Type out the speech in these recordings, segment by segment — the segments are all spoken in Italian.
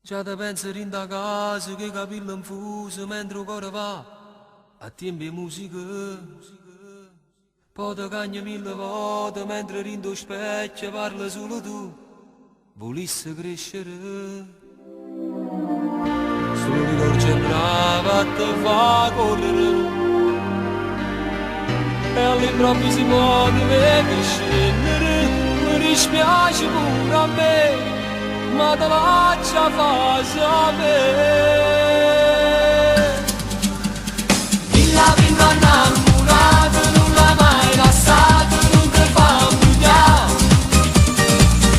Già da pensare in da casa che capello infuso mentre il cuore va a tempo di musica. Poi ti cagna mille volte mentre rindo specchio parla solo tu, volesse crescere. Solo ricordo è brava a te fa correre e all'improvviso può deve scendere. Mi dispiace pure a me, ma te lascia fare sapere. Villa prima innamorata, non l'ha mai lasciato, non ti fa bugiare.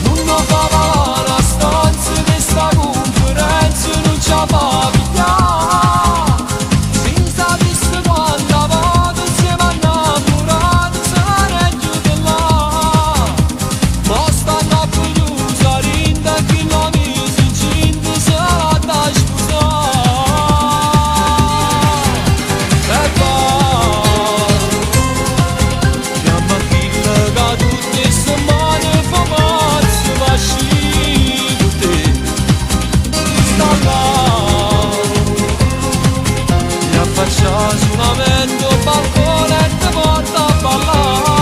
Non lo fa valore a stanza, questa conferenza non ci fa pigliare. Senza visto quanta volta insieme innamorati sarebbero di là. Ma stanno a chiusa, rinda chi non mi si cinta, se la da scusare. E va, chiama chilla che tutte se mani fa mazzo, va scivolo te. Sta là, mi affaccia solamente un balcone e ti porta a ballare.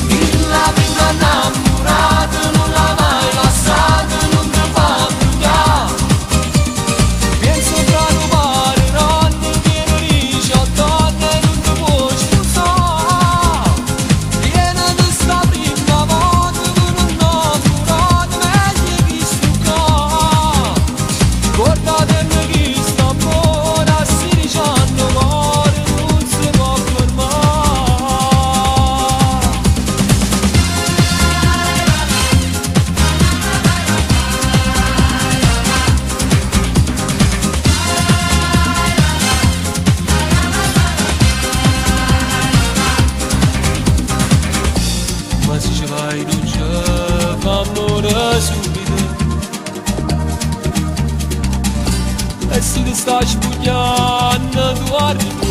Villa prima innamorata, non l'ha mai lasciata, non ti fa bugiare. Penso tra rubare notte, pieno di 18 anni e non ti puoi scusare. Viene di sta prima volta che non innamorato, meglio che sto qua. Guardatemi chi sta buona, a 16 anni cuore non si può fermare. Ma se ci vai non ci fa amore subito. E se ti stai spugnando tu arrivi.